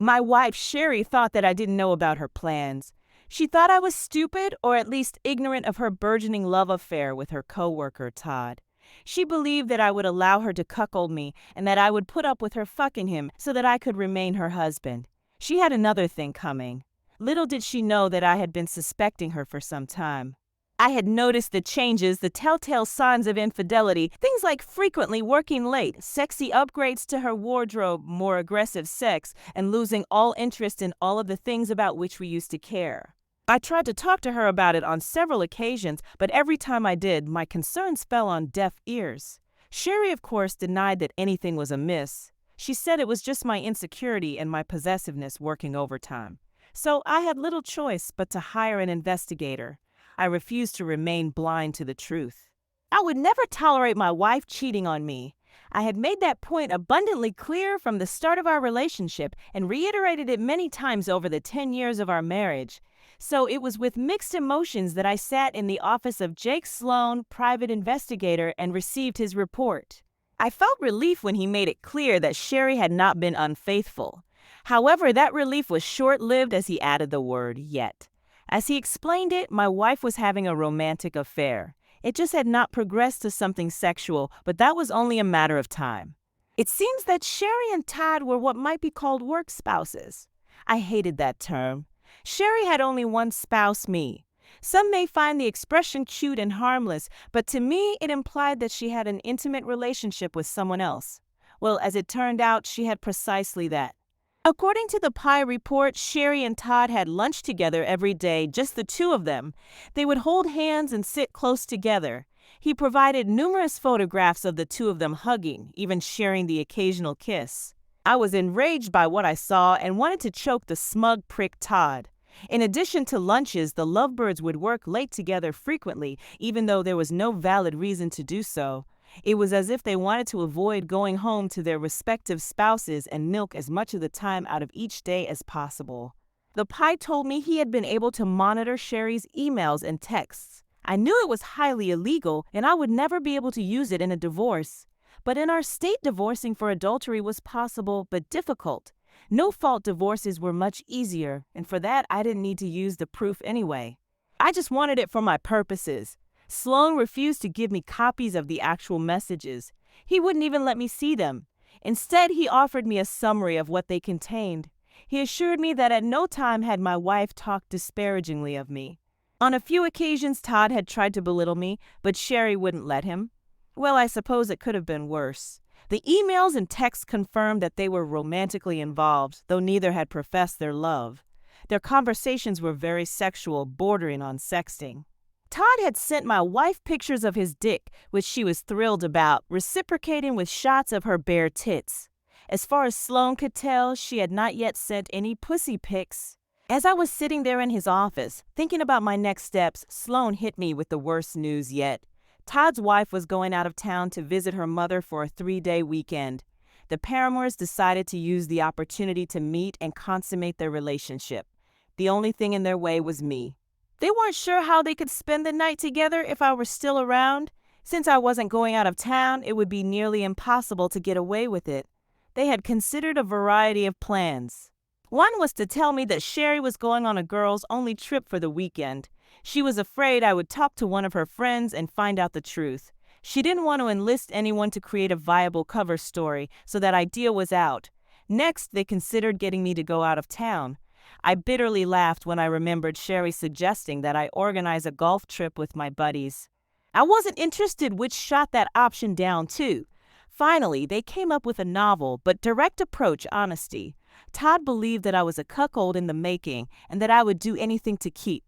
My wife, Sherry, thought that I didn't know about her plans. She thought I was stupid or at least ignorant of her burgeoning love affair with her coworker, Todd. She believed that I would allow her to cuckold me and that I would put up with her fucking him so that I could remain her husband. She had another thing coming. Little did she know that I had been suspecting her for some time. I had noticed the changes, the telltale signs of infidelity, things like frequently working late, sexy upgrades to her wardrobe, more aggressive sex, and losing all interest in all of the things about which we used to care. I tried to talk to her about it on several occasions, but every time I did, my concerns fell on deaf ears. Sherry, of course, denied that anything was amiss. She said it was just my insecurity and my possessiveness working overtime. So I had little choice but to hire an investigator. I refused to remain blind to the truth. I would never tolerate my wife cheating on me. I had made that point abundantly clear from the start of our relationship and reiterated it many times over the 10 years of our marriage. So it was with mixed emotions that I sat in the office of Jake Sloan, private investigator, and received his report. I felt relief when he made it clear that Sherry had not been unfaithful. However, that relief was short-lived as he added the word yet. As he explained it, my wife was having a romantic affair. It just had not progressed to something sexual, but that was only a matter of time. It seems that Sherry and Todd were what might be called work spouses. I hated that term. Sherry had only one spouse, me. Some may find the expression cute and harmless, but to me it implied that she had an intimate relationship with someone else. Well, as it turned out, she had precisely that. According to the Pie report, Sherry and Todd had lunch together every day, just the two of them. They would hold hands and sit close together. He provided numerous photographs of the two of them hugging, even sharing the occasional kiss. I was enraged by what I saw and wanted to choke the smug prick Todd. In addition to lunches, the lovebirds would work late together frequently, even though there was no valid reason to do so. It was as if they wanted to avoid going home to their respective spouses and milk as much of the time out of each day as possible. The Pie told me he had been able to monitor Sherry's emails and texts. I knew it was highly illegal and I would never be able to use it in a divorce. But in our state, divorcing for adultery was possible but difficult. No-fault divorces were much easier, and for that I didn't need to use the proof anyway. I just wanted it for my purposes. Sloan refused to give me copies of the actual messages. He wouldn't even let me see them. Instead, he offered me a summary of what they contained. He assured me that at no time had my wife talked disparagingly of me. On a few occasions, Todd had tried to belittle me, but Sherry wouldn't let him. Well, I suppose it could have been worse. The emails and texts confirmed that they were romantically involved, though neither had professed their love. Their conversations were very sexual, bordering on sexting. Todd had sent my wife pictures of his dick, which she was thrilled about, reciprocating with shots of her bare tits. As far as Sloan could tell, she had not yet sent any pussy pics. As I was sitting there in his office, thinking about my next steps, Sloan hit me with the worst news yet. Todd's wife was going out of town to visit her mother for a 3-day weekend. The Paramours decided to use the opportunity to meet and consummate their relationship. The only thing in their way was me. They weren't sure how they could spend the night together if I were still around. Since I wasn't going out of town, it would be nearly impossible to get away with it. They had considered a variety of plans. One was to tell me that Sherry was going on a girls-only trip for the weekend. She was afraid I would talk to one of her friends and find out the truth. She didn't want to enlist anyone to create a viable cover story, so that idea was out. Next, they considered getting me to go out of town. I bitterly laughed when I remembered Sherry suggesting that I organize a golf trip with my buddies. I wasn't interested, which shot that option down too. Finally, they came up with a novel but direct approach honesty. Todd believed that I was a cuckold in the making and that I would do anything to keep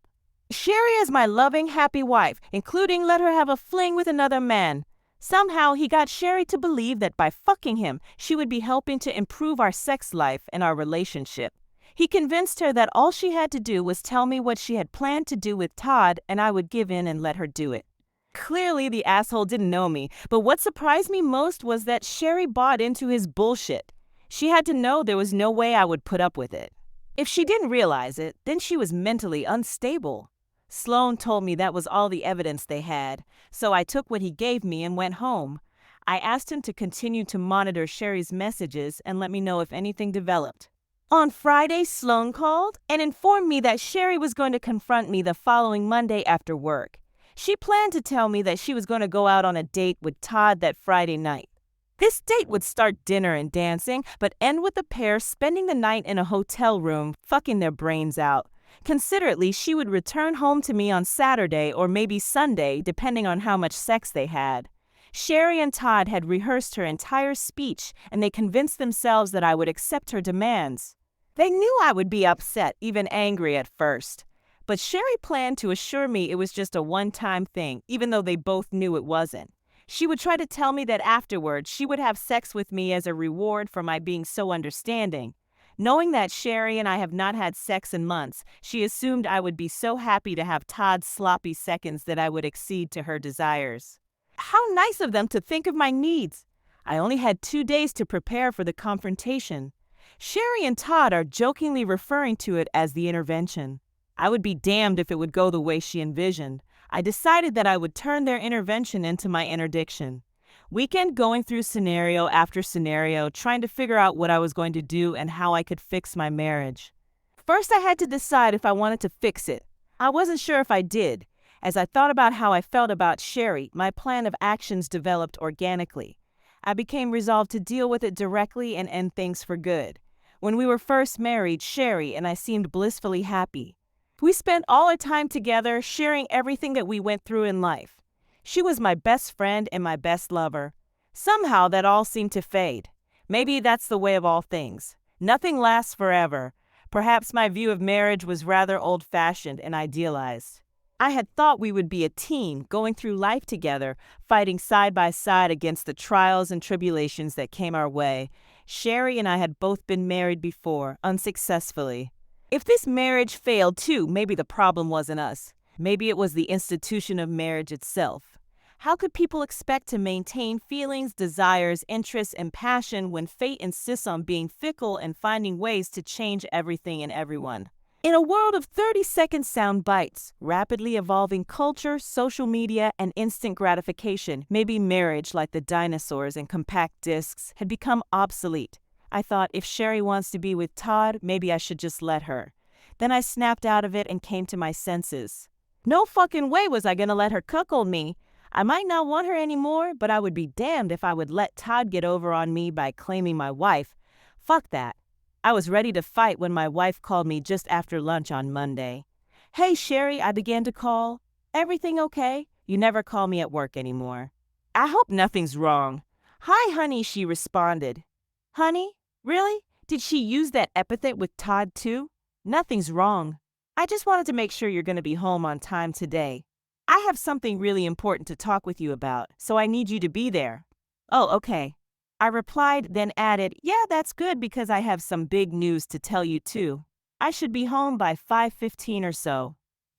Sherry as my loving, happy wife, including let her have a fling with another man. Somehow, he got Sherry to believe that by fucking him, she would be helping to improve our sex life and our relationship. He convinced her that all she had to do was tell me what she had planned to do with Todd, and I would give in and let her do it. Clearly, the asshole didn't know me, but what surprised me most was that Sherry bought into his bullshit. She had to know there was no way I would put up with it. If she didn't realize it, then she was mentally unstable. Sloan told me that was all the evidence they had, so I took what he gave me and went home. I asked him to continue to monitor Sherry's messages and let me know if anything developed. On Friday, Sloan called and informed me that Sherry was going to confront me the following Monday after work. She planned to tell me that she was going to go out on a date with Todd that Friday night. This date would start dinner and dancing, but end with the pair spending the night in a hotel room, fucking their brains out. Considerately, she would return home to me on Saturday or maybe Sunday, depending on how much sex they had. Sherry and Todd had rehearsed her entire speech, and they convinced themselves that I would accept her demands. They knew I would be upset, even angry at first. But Sherry planned to assure me it was just a one-time thing, even though they both knew it wasn't. She would try to tell me that afterwards she would have sex with me as a reward for my being so understanding. Knowing that Sherry and I have not had sex in months, she assumed I would be so happy to have Todd's sloppy seconds that I would accede to her desires. How nice of them to think of my needs! I only had 2 days to prepare for the confrontation. Sherry and Todd are jokingly referring to it as the intervention. I would be damned if it would go the way she envisioned. I decided that I would turn their intervention into my interdiction. Weekend going through scenario after scenario, trying to figure out what I was going to do and how I could fix my marriage. First, I had to decide if I wanted to fix it. I wasn't sure if I did. As I thought about how I felt about Sherry, my plan of actions developed organically. I became resolved to deal with it directly and end things for good. When we were first married, Sherry and I seemed blissfully happy. We spent all our time together, sharing everything that we went through in life. She was my best friend and my best lover. Somehow that all seemed to fade. Maybe that's the way of all things. Nothing lasts forever. Perhaps my view of marriage was rather old-fashioned and idealized. I had thought we would be a team, going through life together, fighting side by side against the trials and tribulations that came our way. Sherry and I had both been married before, unsuccessfully. If this marriage failed too, maybe the problem wasn't us. Maybe it was the institution of marriage itself. How could people expect to maintain feelings, desires, interests, and passion when fate insists on being fickle and finding ways to change everything and everyone? In a world of 30-second sound bites, rapidly evolving culture, social media, and instant gratification, maybe marriage, like the dinosaurs and compact discs, had become obsolete. I thought, if Sherry wants to be with Todd, maybe I should just let her. Then I snapped out of it and came to my senses. No fucking way was I gonna let her cuckold me. I might not want her anymore, but I would be damned if I would let Todd get over on me by claiming my wife. Fuck that. I was ready to fight when my wife called me just after lunch on Monday. Hey, Sherry, I began to call. Everything okay? You never call me at work anymore. I hope nothing's wrong. Hi, honey, she responded. Honey? Really? Did she use that epithet with Todd too? Nothing's wrong. I just wanted to make sure you're going to be home on time today. I have something really important to talk with you about, so I need you to be there. Oh, okay. I replied, then added, yeah, that's good because I have some big news to tell you too. I should be home by 5:15 or so.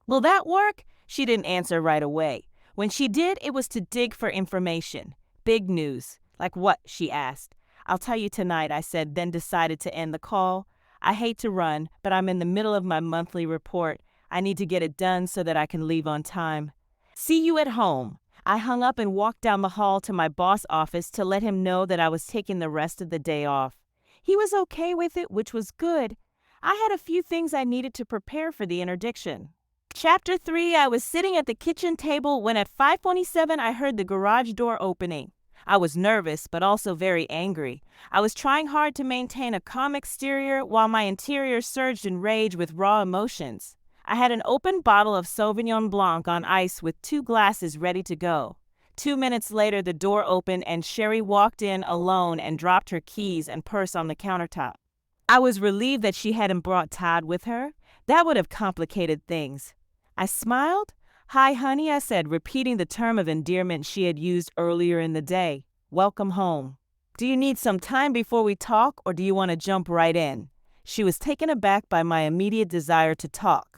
Will that work? She didn't answer right away. When she did, it was to dig for information. Big news. Like what? She asked. I'll tell you tonight, I said, then decided to end the call. I hate to run, but I'm in the middle of my monthly report. I need to get it done so that I can leave on time. See you at home. I hung up and walked down the hall to my boss' office to let him know that I was taking the rest of the day off. He was okay with it, which was good. I had a few things I needed to prepare for the interdiction. Chapter 3, I was sitting at the kitchen table when at 5:27 I heard the garage door opening. I was nervous, but also very angry. I was trying hard to maintain a calm exterior while my interior surged in rage with raw emotions. I had an open bottle of Sauvignon Blanc on ice with 2 glasses ready to go. 2 minutes later, the door opened and Sherry walked in alone and dropped her keys and purse on the countertop. I was relieved that she hadn't brought Todd with her. That would have complicated things. I smiled. Hi, honey, I said, repeating the term of endearment she had used earlier in the day. Welcome home. Do you need some time before we talk, or do you want to jump right in? She was taken aback by my immediate desire to talk.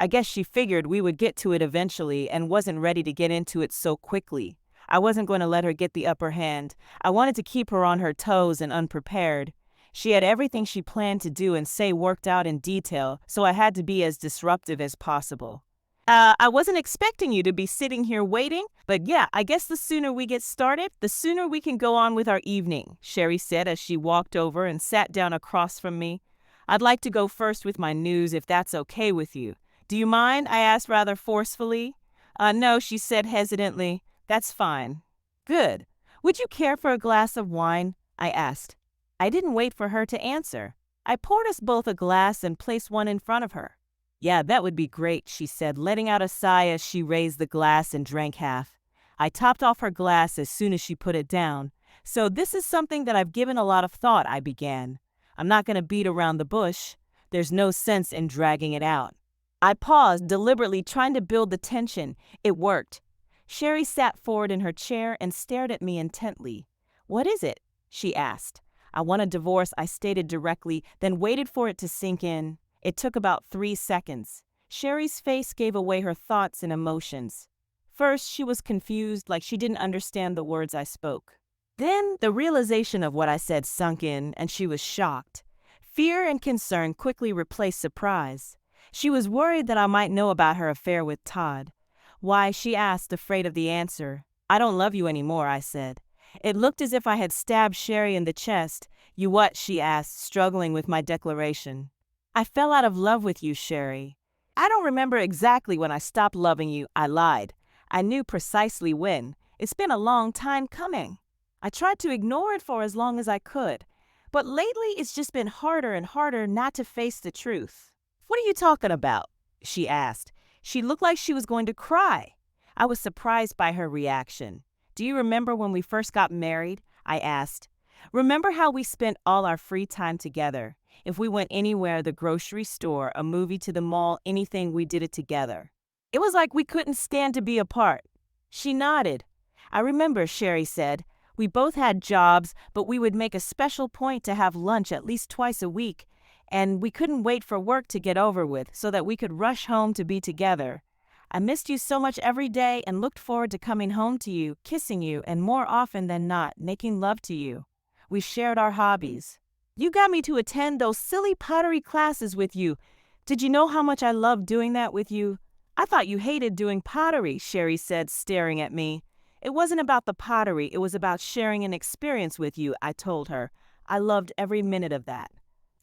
I guess she figured we would get to it eventually and wasn't ready to get into it so quickly. I wasn't going to let her get the upper hand. I wanted to keep her on her toes and unprepared. She had everything she planned to do and say worked out in detail, so I had to be as disruptive as possible. I wasn't expecting you to be sitting here waiting, but yeah, I guess the sooner we get started, the sooner we can go on with our evening, Sherry said as she walked over and sat down across from me. I'd like to go first with my news if that's okay with you. Do you mind? I asked rather forcefully. No, she said hesitantly. That's fine. Good. Would you care for a glass of wine? I asked. I didn't wait for her to answer. I poured us both a glass and placed one in front of her. Yeah, that would be great, she said, letting out a sigh as she raised the glass and drank half. I topped off her glass as soon as she put it down. So this is something that I've given a lot of thought, I began. I'm not going to beat around the bush. There's no sense in dragging it out. I paused, deliberately trying to build the tension. It worked. Sherry sat forward in her chair and stared at me intently. What is it? She asked. I want a divorce, I stated directly, then waited for it to sink in. It took about 3 seconds. Sherry's face gave away her thoughts and emotions. First, she was confused, like she didn't understand the words I spoke. Then, the realization of what I said sunk in, and she was shocked. Fear and concern quickly replaced surprise. She was worried that I might know about her affair with Todd. Why, she asked, afraid of the answer. I don't love you anymore, I said. It looked as if I had stabbed Sherry in the chest. You what? She asked, struggling with my declaration. I fell out of love with you, Sherry. I don't remember exactly when I stopped loving you, I lied. I knew precisely when. It's been a long time coming. I tried to ignore it for as long as I could. But lately it's just been harder and harder not to face the truth. What are you talking about? She asked. She looked like she was going to cry. I was surprised by her reaction. Do you remember when we first got married? I asked. Remember how we spent all our free time together? If we went anywhere, the grocery store, a movie to the mall, anything, we did it together. It was like we couldn't stand to be apart. She nodded. I remember, Sherry said. We both had jobs, but we would make a special point to have lunch at least twice a week, and we couldn't wait for work to get over with so that we could rush home to be together. I missed you so much every day and looked forward to coming home to you, kissing you, and more often than not, making love to you. We shared our hobbies. You got me to attend those silly pottery classes with you. Did you know how much I loved doing that with you? I thought you hated doing pottery, Sherry said, staring at me. It wasn't about the pottery, it was about sharing an experience with you, I told her. I loved every minute of that.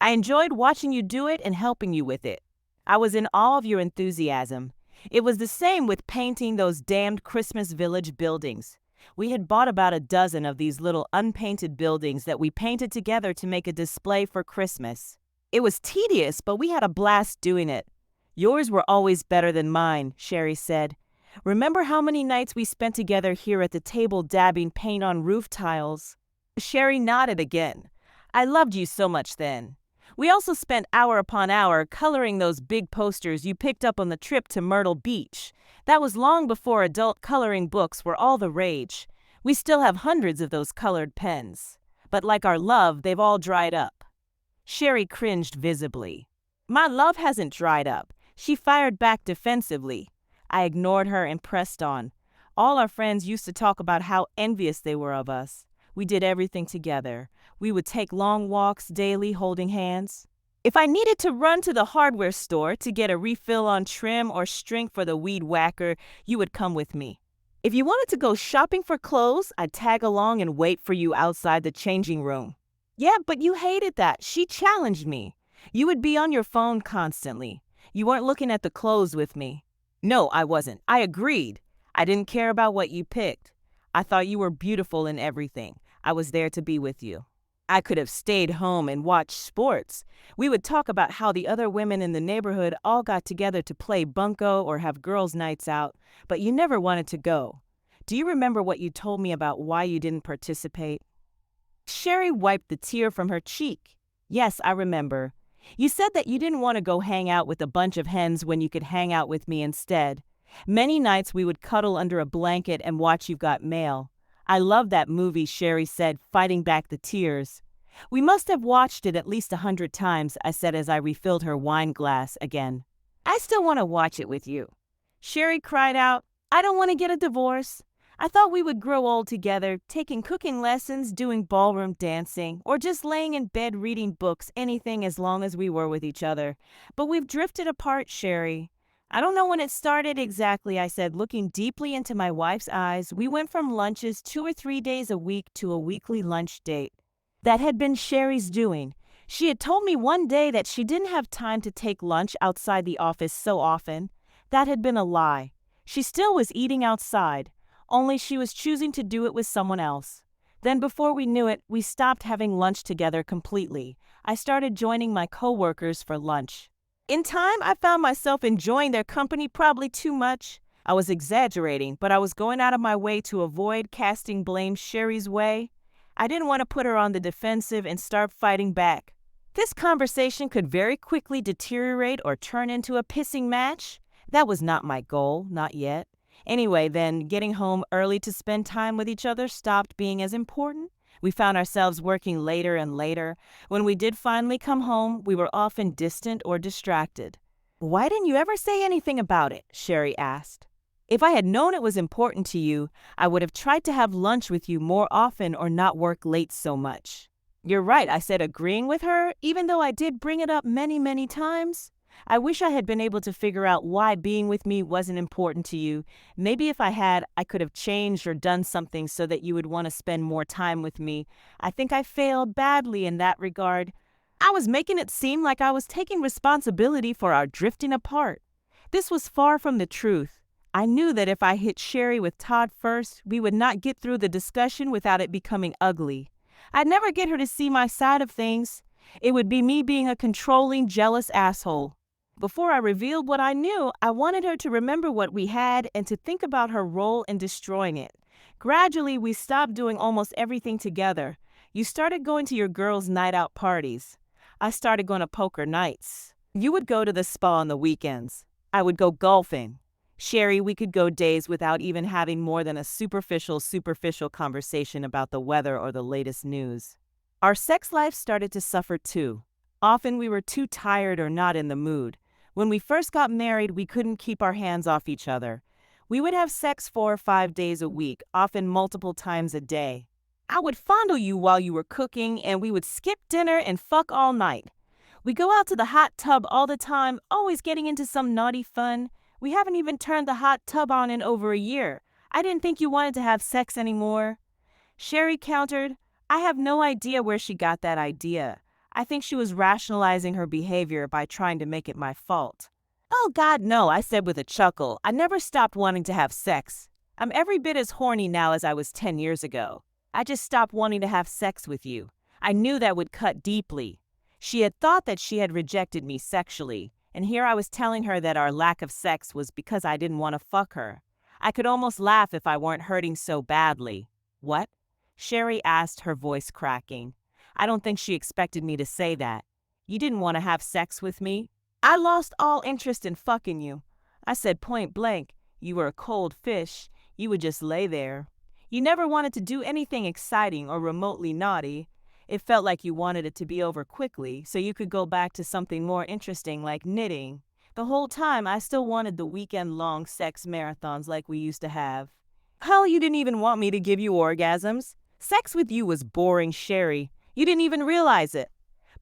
I enjoyed watching you do it and helping you with it. I was in awe of your enthusiasm. It was the same with painting those damned Christmas Village buildings. We had bought about a dozen of these little unpainted buildings that we painted together to make a display for Christmas. It was tedious, but we had a blast doing it. Yours were always better than mine, Sherry said. Remember how many nights we spent together here at the table dabbing paint on roof tiles? Sherry nodded again. I loved you so much then. We also spent hour upon hour coloring those big posters you picked up on the trip to Myrtle Beach. That was long before adult coloring books were all the rage. We still have hundreds of those colored pens. But like our love, they've all dried up. Sherry cringed visibly. My love hasn't dried up. She fired back defensively. I ignored her and pressed on. All our friends used to talk about how envious they were of us. We did everything together. We would take long walks daily holding hands. If I needed to run to the hardware store to get a refill on trim or string for the weed whacker, you would come with me. If you wanted to go shopping for clothes, I'd tag along and wait for you outside the changing room. Yeah, but you hated that. She challenged me. You would be on your phone constantly. You weren't looking at the clothes with me. No, I wasn't. I agreed. I didn't care about what you picked. I thought you were beautiful in everything. I was there to be with you. I could have stayed home and watched sports. We would talk about how the other women in the neighborhood all got together to play bunco or have girls' nights out, but you never wanted to go. Do you remember what you told me about why you didn't participate? Sherry wiped the tear from her cheek. Yes, I remember. You said that you didn't want to go hang out with a bunch of hens when you could hang out with me instead. Many nights we would cuddle under a blanket and watch You've Got Mail. I love that movie, Sherry said, fighting back the tears. We must have watched it at least 100 times, I said as I refilled her wine glass again. I still want to watch it with you. Sherry cried out, I don't want to get a divorce. I thought we would grow old together, taking cooking lessons, doing ballroom dancing, or just laying in bed reading books, anything as long as we were with each other. But we've drifted apart, Sherry. I don't know when it started exactly, I said, looking deeply into my wife's eyes. We went from lunches 2 or 3 days a week to a weekly lunch date. That had been Sherry's doing. She had told me one day that she didn't have time to take lunch outside the office so often. That had been a lie. She still was eating outside, only she was choosing to do it with someone else. Then before we knew it, we stopped having lunch together completely. I started joining my coworkers for lunch. In time, I found myself enjoying their company probably too much. I was exaggerating, but I was going out of my way to avoid casting blame Sherry's way. I didn't want to put her on the defensive and start fighting back. This conversation could very quickly deteriorate or turn into a pissing match. That was not my goal, not yet. Anyway, then, getting home early to spend time with each other stopped being as important. We found ourselves working later and later. When we did finally come home, we were often distant or distracted. "Why didn't you ever say anything about it?" Sherry asked. "If I had known it was important to you, I would have tried to have lunch with you more often or not work late so much." "You're right," I said, agreeing with her, even though I did bring it up many, many times. "I wish I had been able to figure out why being with me wasn't important to you. Maybe if I had, I could have changed or done something so that you would want to spend more time with me. I think I failed badly in that regard. I was making it seem like I was taking responsibility for our drifting apart. This was far from the truth. I knew that if I hit Sherry with Todd first, we would not get through the discussion without it becoming ugly. I'd never get her to see my side of things. It would be me being a controlling, jealous asshole. Before I revealed what I knew, I wanted her to remember what we had and to think about her role in destroying it. Gradually, we stopped doing almost everything together. You started going to your girls' night out parties. I started going to poker nights. You would go to the spa on the weekends. I would go golfing. Sherry, we could go days without even having more than a superficial conversation about the weather or the latest news. Our sex life started to suffer too. Often we were too tired or not in the mood. When we first got married, we couldn't keep our hands off each other. We would have sex 4 or 5 days a week, often multiple times a day. I would fondle you while you were cooking, and we would skip dinner and fuck all night. We go out to the hot tub all the time, always getting into some naughty fun. We haven't even turned the hot tub on in over a year. I didn't think you wanted to have sex anymore." Sherry countered, "I have no idea where she got that idea. I think she was rationalizing her behavior by trying to make it my fault." "Oh God, no," I said with a chuckle. "I never stopped wanting to have sex. I'm every bit as horny now as I was 10 years ago. I just stopped wanting to have sex with you. I knew that would cut deeply." She had thought that she had rejected me sexually, and here I was telling her that our lack of sex was because I didn't want to fuck her. I could almost laugh if I weren't hurting so badly. "What?" Sherry asked, her voice cracking. I don't think she expected me to say that. "You didn't want to have sex with me?" "I lost all interest in fucking you." I said point blank. "You were a cold fish. You would just lay there. You never wanted to do anything exciting or remotely naughty. It felt like you wanted it to be over quickly so you could go back to something more interesting like knitting. The whole time I still wanted the weekend-long sex marathons like we used to have. Hell, you didn't even want me to give you orgasms. Sex with you was boring, Sherry. You didn't even realize it.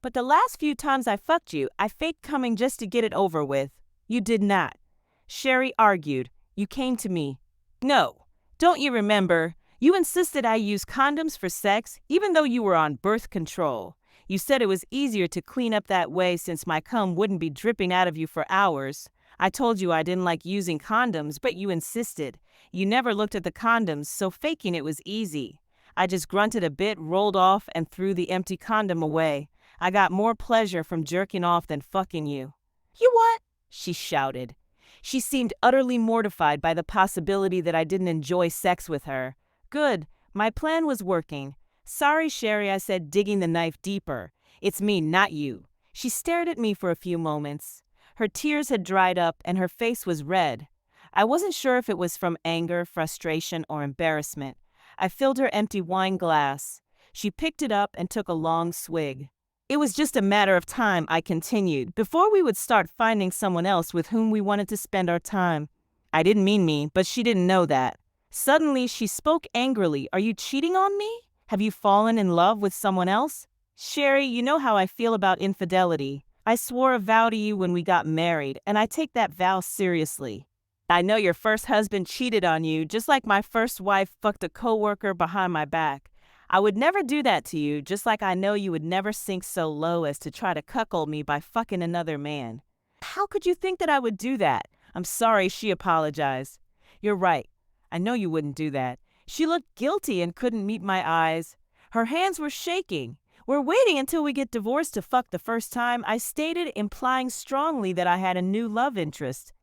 But the last few times I fucked you, I faked coming just to get it over with. You did not." Sherry argued. "You came to me." "No. Don't you remember? You insisted I use condoms for sex, even though you were on birth control. You said it was easier to clean up that way since my cum wouldn't be dripping out of you for hours. I told you I didn't like using condoms, but you insisted. You never looked at the condoms, so faking it was easy. I just grunted a bit, rolled off, and threw the empty condom away. I got more pleasure from jerking off than fucking you." "You what?" she shouted. She seemed utterly mortified by the possibility that I didn't enjoy sex with her. Good. My plan was working. "Sorry, Sherry," I said, digging the knife deeper. "It's me, not you." She stared at me for a few moments. Her tears had dried up and her face was red. I wasn't sure if it was from anger, frustration, or embarrassment. I filled her empty wine glass. She picked it up and took a long swig. "It was just a matter of time," I continued, "before we would start finding someone else with whom we wanted to spend our time." I didn't mean me, but she didn't know that. Suddenly, she spoke angrily. "Are you cheating on me? Have you fallen in love with someone else?" "Sherry, you know how I feel about infidelity. I swore a vow to you when we got married, and I take that vow seriously. I know your first husband cheated on you, just like my first wife fucked a coworker behind my back. I would never do that to you, just like I know you would never sink so low as to try to cuckold me by fucking another man. How could you think that I would do that? I'm sorry, she apologized. You're right. I know you wouldn't do that. She looked guilty and couldn't meet my eyes. Her hands were shaking. We're waiting until we get divorced to fuck the first time, I stated, implying strongly that I had a new love interest.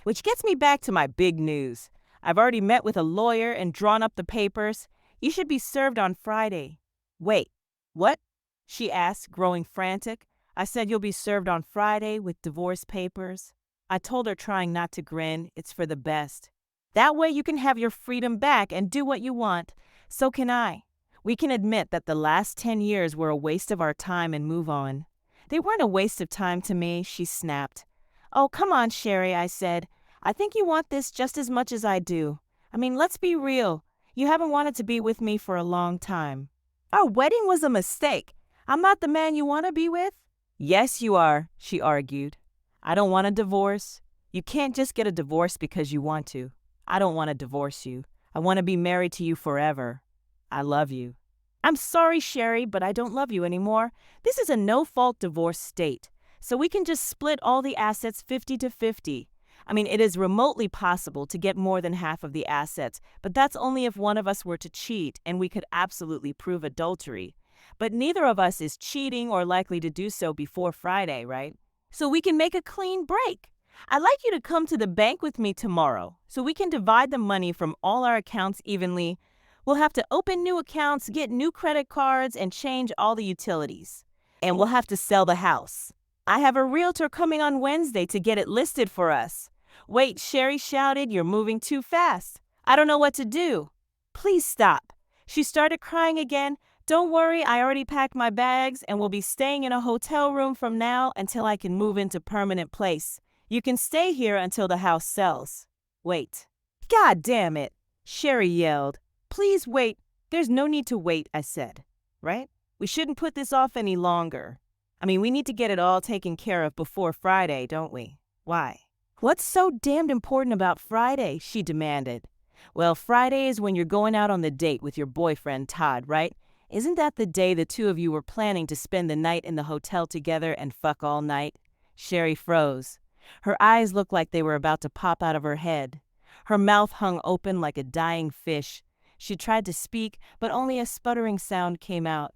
Which gets me back to my big news. I've already met with a lawyer and drawn up the papers. You should be served on Friday. Wait, what? She asked, growing frantic. I said you'll be served on Friday with divorce papers. I told her, trying not to grin, it's for the best. That way you can have your freedom back and do what you want. So can I. We can admit that the last 10 years were a waste of our time and move on. They weren't a waste of time to me, she snapped. Oh, come on, Sherry, I said. I think you want this just as much as I do. I mean, let's be real. You haven't wanted to be with me for a long time. Our wedding was a mistake. I'm not the man you want to be with. Yes, you are, she argued. I don't want a divorce. You can't just get a divorce because you want to. I don't want to divorce you. I want to be married to you forever. I love you. I'm sorry, Sherry, but I don't love you anymore. This is a no-fault divorce state, so we can just split all the assets 50-50. I mean, it is remotely possible to get more than half of the assets, but that's only if one of us were to cheat and we could absolutely prove adultery. But neither of us is cheating or likely to do so before Friday, right? So we can make a clean break. I'd like you to come to the bank with me tomorrow so we can divide the money from all our accounts evenly. We'll have to open new accounts, get new credit cards, and change all the utilities. And we'll have to sell the house. I have a realtor coming on Wednesday to get it listed for us. Wait, Sherry shouted, you're moving too fast. I don't know what to do. Please stop. She started crying again. Don't worry, I already packed my bags and will be staying in a hotel room from now until I can move into permanent place. You can stay here until the house sells. Wait. God damn it, Sherry yelled. Please wait. There's no need to wait, I said. Right? We shouldn't put this off any longer. I mean, we need to get it all taken care of before Friday, don't we? Why? What's so damned important about Friday? She demanded. Well, Friday is when you're going out on the date with your boyfriend, Todd, right? Isn't that the day the two of you were planning to spend the night in the hotel together and fuck all night? Sherry froze. Her eyes looked like they were about to pop out of her head. Her mouth hung open like a dying fish. She tried to speak, but only a sputtering sound came out.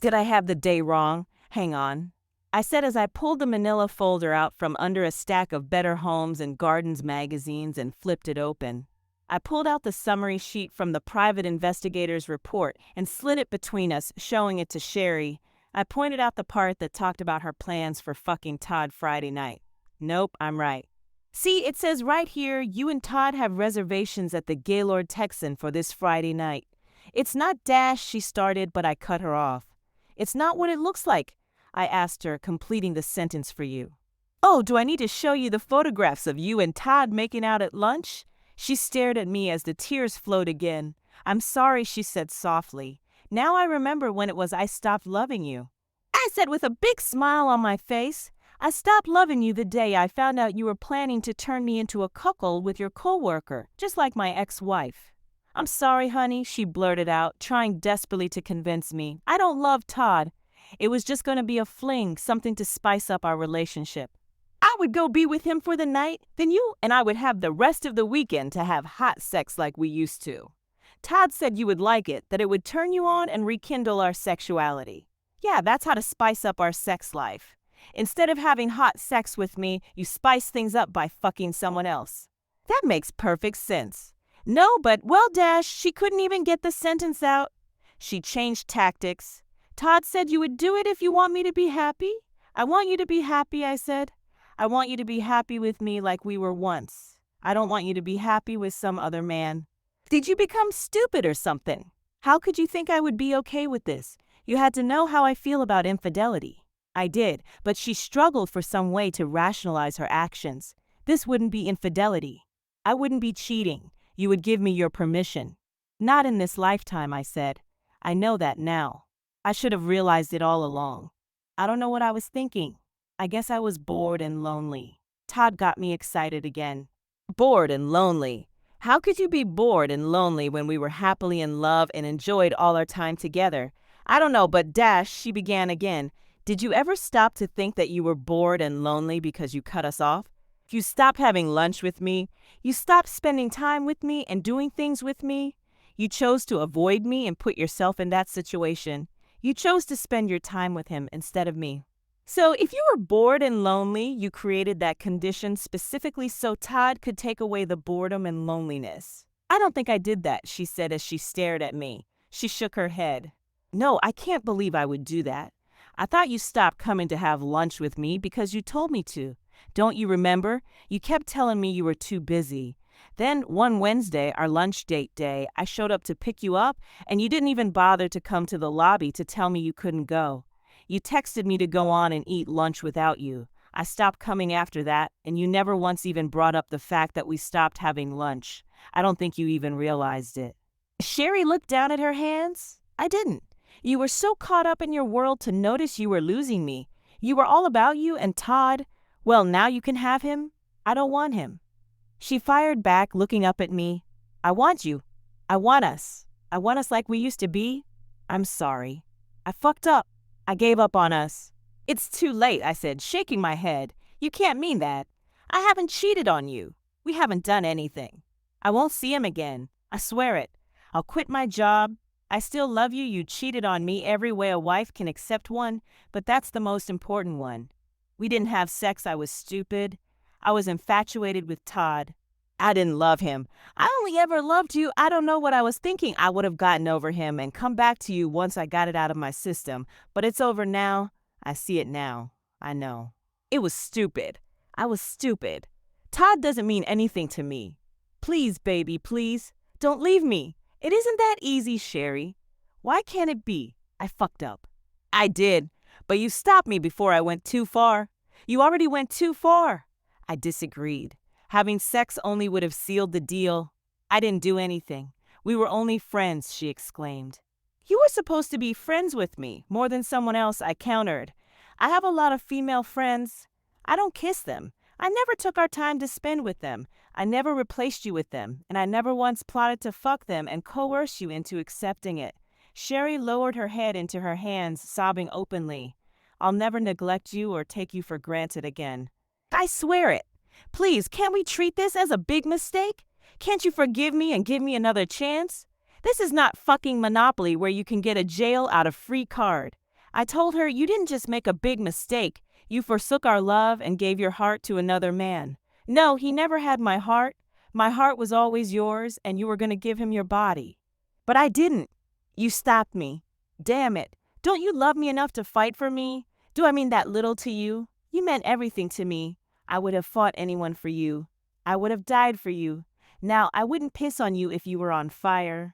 Did I have the day wrong? Hang on. I said as I pulled the manila folder out from under a stack of Better Homes and Gardens magazines and flipped it open. I pulled out the summary sheet from the private investigator's report and slid it between us, showing it to Sherry. I pointed out the part that talked about her plans for fucking Todd Friday night. Nope, I'm right. See, it says right here, you and Todd have reservations at the Gaylord Texan for this Friday night. It's not Dash, she started, but I cut her off. It's not what it looks like, I asked her, completing the sentence for you. Oh, do I need to show you the photographs of you and Todd making out at lunch? She stared at me as the tears flowed again. I'm sorry, she said softly. Now I remember when it was I stopped loving you. I said with a big smile on my face. I stopped loving you the day I found out you were planning to turn me into a cuckold with your coworker, just like my ex-wife. I'm sorry, honey, she blurted out, trying desperately to convince me. I don't love Todd. It was just going to be a fling, something to spice up our relationship. I would go be with him for the night, then you and I would have the rest of the weekend to have hot sex like we used to. Todd said you would like it, that it would turn you on and rekindle our sexuality. Yeah, that's how to spice up our sex life. Instead of having hot sex with me, you spice things up by fucking someone else. That makes perfect sense. No, but, well, Dash, she couldn't even get the sentence out. She changed tactics. Todd said you would do it if you want me to be happy. I want you to be happy, I said. I want you to be happy with me like we were once. I don't want you to be happy with some other man. Did you become stupid or something? How could you think I would be okay with this? You had to know how I feel about infidelity. I did, but she struggled for some way to rationalize her actions. This wouldn't be infidelity. I wouldn't be cheating. You would give me your permission. Not in this lifetime, I said. I know that now. I should have realized it all along. I don't know what I was thinking. I guess I was bored and lonely. Todd got me excited again. Bored and lonely. How could you be bored and lonely when we were happily in love and enjoyed all our time together? I don't know, but she began again. Did you ever stop to think that you were bored and lonely because you cut us off? You stopped having lunch with me. You stopped spending time with me and doing things with me. You chose to avoid me and put yourself in that situation. You chose to spend your time with him instead of me. So, if you were bored and lonely, you created that condition specifically so Todd could take away the boredom and loneliness. I don't think I did that, she said as she stared at me. She shook her head. No, I can't believe I would do that. I thought you stopped coming to have lunch with me because you told me to. Don't you remember? You kept telling me you were too busy. Then, one Wednesday, our lunch date day, I showed up to pick you up, and you didn't even bother to come to the lobby to tell me you couldn't go. You texted me to go on and eat lunch without you. I stopped coming after that, and you never once even brought up the fact that we stopped having lunch. I don't think you even realized it. Sherry looked down at her hands. I didn't. You were so caught up in your world to notice you were losing me. You were all about you and Todd. Well, now you can have him. I don't want him. She fired back, looking up at me. I want you. I want us. I want us like we used to be. I'm sorry. I fucked up. I gave up on us. It's too late, I said, shaking my head. You can't mean that. I haven't cheated on you. We haven't done anything. I won't see him again. I swear it. I'll quit my job. I still love you. You cheated on me every way a wife can accept one, but that's the most important one. We didn't have sex. I was stupid. I was infatuated with Todd. I didn't love him. I only ever loved you. I don't know what I was thinking. I would have gotten over him and come back to you once I got it out of my system. But it's over now. I see it now. I know. It was stupid. I was stupid. Todd doesn't mean anything to me. Please, baby, please. Don't leave me. It isn't that easy, Sherry. Why can't it be? I fucked up. I did. But you stopped me before I went too far. You already went too far. I disagreed. Having sex only would have sealed the deal. I didn't do anything. We were only friends, she exclaimed. You were supposed to be friends with me, more than someone else, I countered. I have a lot of female friends. I don't kiss them. I never took our time to spend with them. I never replaced you with them, and I never once plotted to fuck them and coerce you into accepting it. Sherry lowered her head into her hands, sobbing openly. I'll never neglect you or take you for granted again. I swear it. Please, can't we treat this as a big mistake? Can't you forgive me and give me another chance? This is not fucking Monopoly where you can get a jail out of free card. I told her you didn't just make a big mistake. You forsook our love and gave your heart to another man. No, he never had my heart. My heart was always yours, and you were going to give him your body. But I didn't. You stopped me. Damn it. Don't you love me enough to fight for me? Do I mean that little to you? You meant everything to me. I would have fought anyone for you. I would have died for you. Now, I wouldn't piss on you if you were on fire.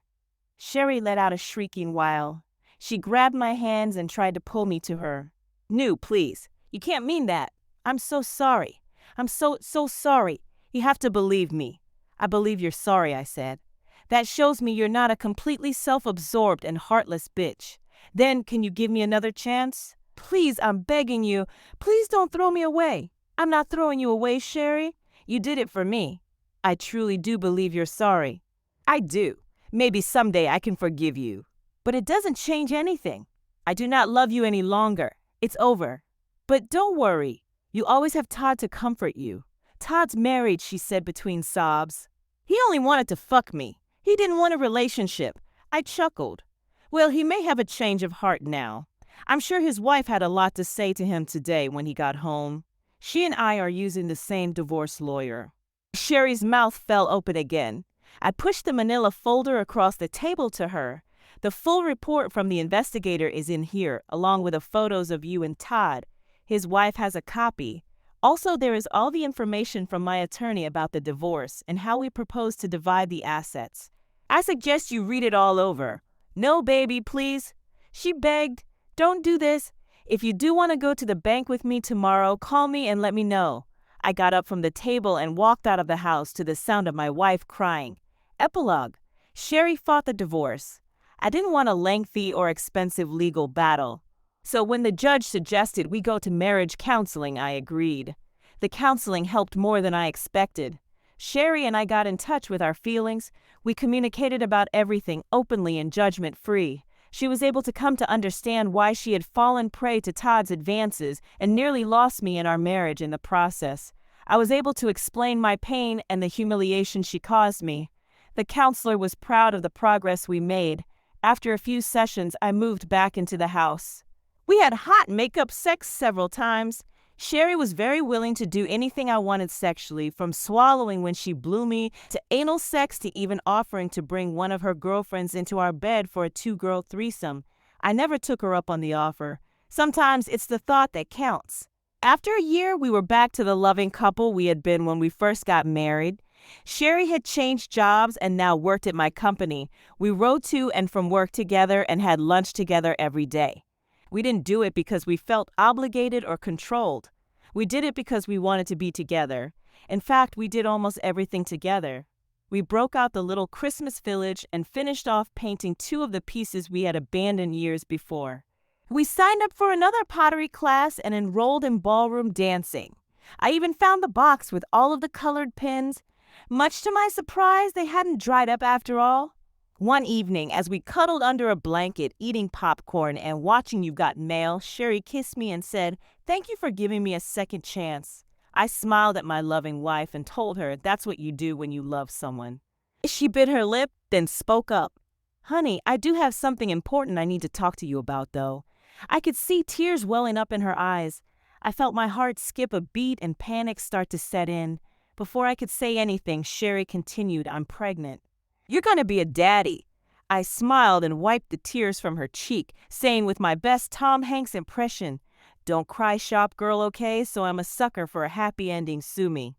Sherry let out a shrieking wail. She grabbed my hands and tried to pull me to her. No, please. You can't mean that. I'm so sorry. I'm so sorry. You have to believe me. I believe you're sorry, I said. That shows me you're not a completely self-absorbed and heartless bitch. Then, can you give me another chance? Please, I'm begging you. Please don't throw me away. I'm not throwing you away, Sherry. You did it for me. I truly do believe you're sorry. I do. Maybe someday I can forgive you. But it doesn't change anything. I do not love you any longer. It's over. But don't worry. You always have Todd to comfort you. Todd's married, she said between sobs. He only wanted to fuck me. He didn't want a relationship. I chuckled. Well, he may have a change of heart now. I'm sure his wife had a lot to say to him today when he got home. She and I are using the same divorce lawyer. Sherry's mouth fell open again. I pushed the manila folder across the table to her. The full report from the investigator is in here, along with the photos of you and Todd. His wife has a copy. Also, there is all the information from my attorney about the divorce and how we propose to divide the assets. I suggest you read it all over. No, baby, please. She begged. Don't do this. If you do want to go to the bank with me tomorrow, call me and let me know. I got up from the table and walked out of the house to the sound of my wife crying. Epilogue. Sherry fought the divorce. I didn't want a lengthy or expensive legal battle. So when the judge suggested we go to marriage counseling, I agreed. The counseling helped more than I expected. Sherry and I got in touch with our feelings. We communicated about everything openly and judgment-free. She was able to come to understand why she had fallen prey to Todd's advances and nearly lost me in our marriage in the process. I was able to explain my pain and the humiliation she caused me. The counselor was proud of the progress we made. After a few sessions, I moved back into the house. We had hot makeup sex several times. Sherry was very willing to do anything I wanted sexually, from swallowing when she blew me to anal sex to even offering to bring one of her girlfriends into our bed for a two-girl threesome. I never took her up on the offer. Sometimes it's the thought that counts. After a year, we were back to the loving couple we had been when we first got married. Sherry had changed jobs and now worked at my company. We rode to and from work together and had lunch together every day. We didn't do it because we felt obligated or controlled. We did it because we wanted to be together. In fact, we did almost everything together. We broke out the little Christmas village and finished off painting two of the pieces we had abandoned years before. We signed up for another pottery class and enrolled in ballroom dancing. I even found the box with all of the colored pins. Much to my surprise, they hadn't dried up after all. One evening, as we cuddled under a blanket, eating popcorn and watching You Got Mail, Sherry kissed me and said, "Thank you for giving me a second chance." I smiled at my loving wife and told her that's what you do when you love someone. She bit her lip, then spoke up. "Honey, I do have something important I need to talk to you about, though." I could see tears welling up in her eyes. I felt my heart skip a beat and panic start to set in. Before I could say anything, Sherry continued, "I'm pregnant." "You're gonna be a daddy." I smiled and wiped the tears from her cheek, saying with my best Tom Hanks impression, "Don't cry, shop girl, okay? So I'm a sucker for a happy ending, sue me."